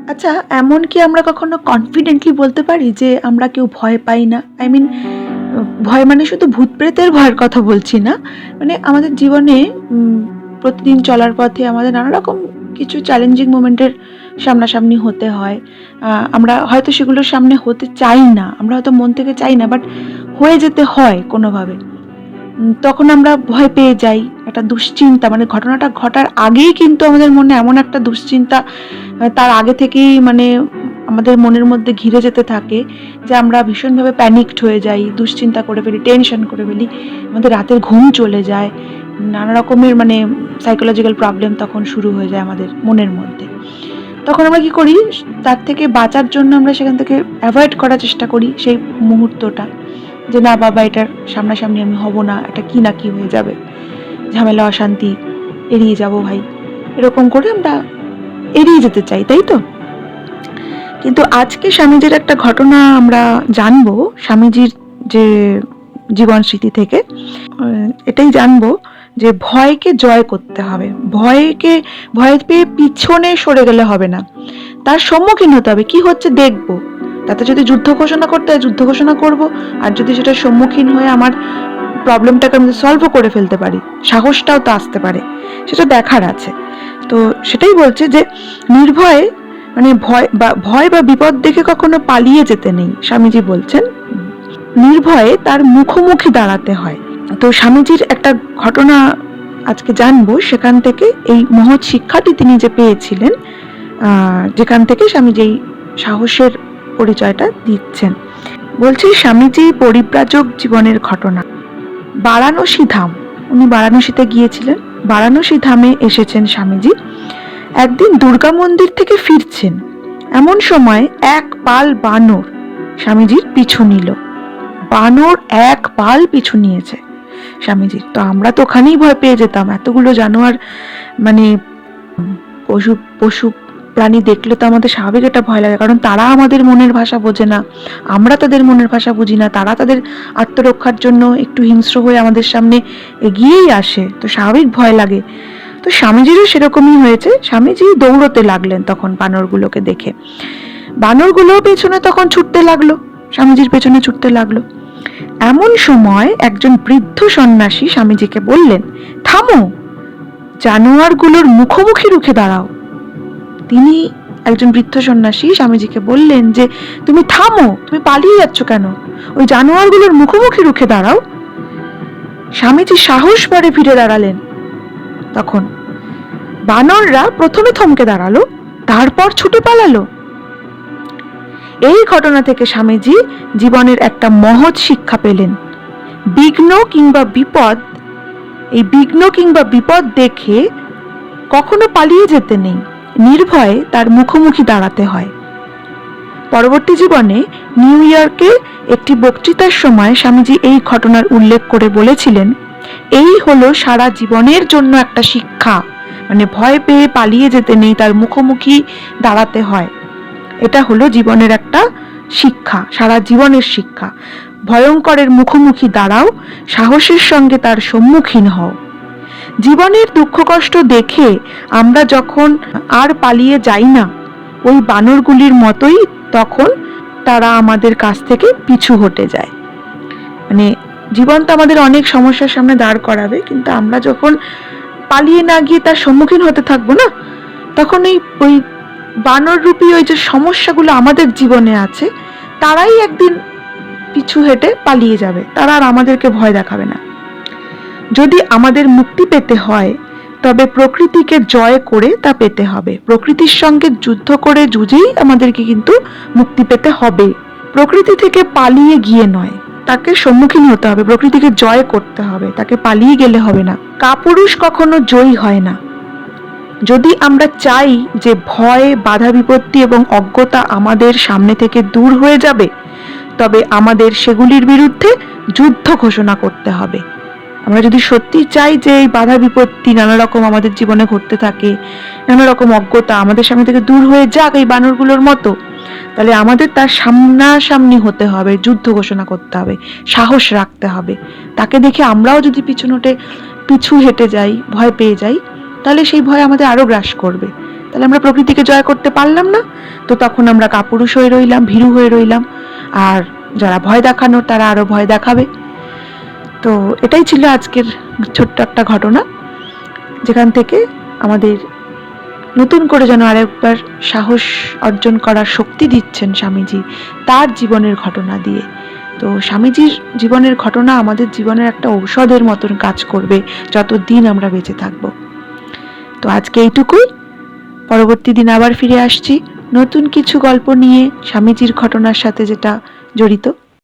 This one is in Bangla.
আচ্ছা, এমন কি আমরা কখনো কনফিডেন্টলি বলতে পারি যে আমরা কেউ ভয় পাই না? আই মিন ভয় মানে শুধু ভূত-প্রেতের ভয়ের কথা বলছি না। মানে আমাদের জীবনে উম প্রতিদিন চলার পথে আমাদের নানা রকম কিছু চ্যালেঞ্জিং মোমেন্টের সামনাসামনি হতে হয়। আমরা হয়তো সেগুলোর সামনে হতে চাই না। আমরা হয়তো মন থেকে চাই না, বাট হয়ে যেতে হয় কোনোভাবে। তখন আমরা ভয় পেয়ে যাই। একটা দুশ্চিন্তা, মানে ঘটনাটা ঘটার আগেই কিন্তু আমাদের মনে এমন একটা দুশ্চিন্তা তার আগে থেকেই মানে আমাদের মনের মধ্যে ঘিরে যেতে থাকে যে আমরা ভীষণভাবে প্যানিকড হয়ে যাই, দুশ্চিন্তা করে ফেলি, টেনশন করে ফেলি। আমাদের রাতের ঘুম চলে যায়। নানা রকমের মানে সাইকোলজিক্যাল প্রবলেম তখন শুরু হয়ে যায় আমাদের মনের মধ্যে। তখন আমরা কি করি? তার থেকে বাঁচার জন্য আমরা সেখান থেকে এভয়েড করার চেষ্টা করি সেই মুহূর্তটা। যে না বাবা, এটার সামনাসামনি আমি হব না, এটা কি না কি হয়ে যাবে। ঝামেলা, অশান্তি এড়িয়ে যাব ভাই। এরকম করে আমরা এড়িয়ে যেতে চাই, তাই তো? কিন্তু আজকে স্বামীজির একটা ঘটনা আমরা জানবো, স্বামীজির যে জীবন স্মৃতি থেকে এটাই জানবো যে ভয়কে জয় করতে হবে। ভয় পেয়ে পিছনে সরে গেলে হবে না, তার সম্মুখীন হতে হবে। কি হচ্ছে দেখবো, তাতে যদি যুদ্ধ ঘোষণা করতে হয় যুদ্ধ ঘোষণা করব, আর যদি সেটার সম্মুখীন হয়ে আমার প্রবলেমটাকে আমি সলভও করে ফেলতে পারি, সাহসটাও তো আসতে পারে, সেটা দেখার আছে। তো সেটাই বলছে যে নির্ভয়ে, মানে ভয় বা বিপদ দেখে কখনো পালিয়ে যেতে নেই। স্বামীজি বলছেন নির্ভয়ে তার মুখোমুখি দাঁড়াতে হয়। তো স্বামীজির একটা ঘটনা আজকে জানবো, সেখান থেকে এই মহৎ শিক্ষাটি তিনি যে পেয়েছিলেন, যেখান থেকে স্বামীজি এই সাহসের পরিচয়টা দিচ্ছেন। বলছি স্বামীজি পরিব্রাজক জীবনের ঘটনা। বারাণসী ধাম, উনি বারাণসীতে গিয়েছিলেন। বারাণসী ধামে এসেছেন স্বামীজি। একদিন দুর্গা মন্দির থেকে ফিরছেন, এমন সময় এক পাল বানর স্বামীজির পিছু নিল। বানর এক পাল পিছু নিয়েছে স্বামীজির। তো আমরা তো ওখানেই ভয় পেয়ে যেতাম। এতগুলো জানোয়ার, মানে পশু পশু প্রাণী দেখলে তো আমাদের স্বাভাবিক একটা ভয় লাগে, কারণ তারা আমাদের মনের ভাষা বোঝে না, আমরা তাদের মনের ভাষা বুঝি না। তারা তাদের আত্মরক্ষার জন্য একটু হিংস্র হয়ে আমাদের সামনে এগিয়েই আসে, তো স্বাভাবিক ভয় লাগে। তো স্বামীজিরও সেরকমই হয়েছে। স্বামীজি দৌড়তে লাগলেন তখন বানরগুলোকে দেখে। বানরগুলো পেছনে তখন ছুটতে লাগলো, স্বামীজির পেছনে ছুটতে লাগলো। এমন সময় একজন বৃদ্ধ সন্ন্যাসী স্বামীজিকে বললেন, থামো, জানোয়ারগুলোর মুখোমুখি রুখে দাঁড়াও। তিনি, একজন বৃদ্ধ সন্ন্যাসী স্বামীজিকে বললেন যে তুমি থামো, তুমি পালিয়ে যাচ্ছ কেন, ওই জানোয়ারগুলোর মুখোমুখি রুখে দাঁড়াও। স্বামীজি সাহস করে ফিরে দাঁড়ালেন। তখন বানররা প্রথমে থমকে দাঁড়ালো, তারপর ছুটে পালালো। এই ঘটনা থেকে স্বামীজি জীবনের একটা মহৎ শিক্ষা পেলেন। বিঘ্ন কিংবা বিপদ দেখে কখনো পালিয়ে যেতে নেই, নির্ভয়ে তার মুখোমুখি দাঁড়াতে হয়। পরবর্তী জীবনে নিউ ইয়র্কে একটি বক্তৃতার সময় স্বামীজি এই ঘটনার উল্লেখ করে বলেছিলেন, এই হলো সারা জীবনের জন্য একটা শিক্ষা। মানে ভয় পেয়ে পালিয়ে যেতে নেই, তার মুখোমুখি দাঁড়াতে হয়। এটা হলো জীবনের একটা শিক্ষা, সারা জীবনের শিক্ষা। ভয়ঙ্করের মুখোমুখি দাঁড়াও, সাহসের সঙ্গে তার সম্মুখীন হও। জীবনের দুঃখ কষ্ট দেখে আমরা যখন আর পালিয়ে যাই না, ওই বানরগুলির মতোই তখন তারা আমাদের কাছ থেকে পিছু হটে যায়। মানে জীবন তো আমাদের অনেক সমস্যার সামনে দাঁড় করাবে, কিন্তু আমরা যখন পালিয়ে না গিয়ে তার সম্মুখীন হতে থাকবো না, তখন ওই বানর রূপী ওই যে সমস্যাগুলো আমাদের জীবনে আছে, তারাই একদিন পিছু হেঁটে পালিয়ে যাবে, তারা আর আমাদেরকে ভয় দেখাবে না। যদি আমাদের মুক্তি পেতে হয়, তবে প্রকৃতিকে জয় করে তা পেতে হবে। প্রকৃতির সঙ্গে যুদ্ধ করে জুঝেই আমাদেরকে কিন্তু মুক্তি পেতে হবে। প্রকৃতি থেকে পালিয়ে গিয়ে নয়, তাকে সম্মুখীন হতে হবে, প্রকৃতিকে জয় করতে হবে, তাকে পালিয়ে গেলে হবে না। কাপুরুষ কখনো জয়ী হয় না। যদি আমরা চাই যে ভয়, বাধা বিপত্তি এবং অজ্ঞতা আমাদের সামনে থেকে দূর হয়ে যাবে, তবে আমাদের সেগুলির বিরুদ্ধে যুদ্ধ ঘোষণা করতে হবে। আমরা যদি সত্যি চাই যে এই বাধা বিপত্তি নানা রকম আমাদের জীবনে ঘটতে থাকে, নানা রকম অজ্ঞতা আমাদের সামনে থেকে দূর হয়ে যাক এই বানরগুলোর মতো, তাহলে আমাদের তার সামনাসামনি হতে হবে, যুদ্ধ ঘোষণা করতে হবে, সাহস রাখতে হবে। তাকে দেখে আমরাও যদি পিছু হেঁটে যাই, ভয় পেয়ে যাই, তাহলে সেই ভয় আমাদের আরো গ্রাস করবে। তাহলে আমরা প্রকৃতিকে জয় করতে পারলাম না। তো তখন আমরা কাপুরুষ হয়ে রইলাম, ভীরু হয়ে রইলাম, আর যারা ভয় দেখানোর তারা আরো ভয় দেখাবে। তো এটাই ছিল আজকের ছোট্ট একটা ঘটনা, যেখান থেকে আমাদের নতুন করে যেন আরেকবার সাহস অর্জন করার শক্তি দিচ্ছেন স্বামীজি তার জীবনের ঘটনা দিয়ে। তো স্বামীজির জীবনের ঘটনা আমাদের জীবনের একটা ঔষধের মতন কাজ করবে যতদিন আমরা বেঁচে থাকবো। তো আজকে এইটুকুই। পরবর্তী দিন আবার ফিরে আসছি নতুন কিছু গল্প নিয়ে, স্বামীজির ঘটনার সাথে যেটা জড়িত।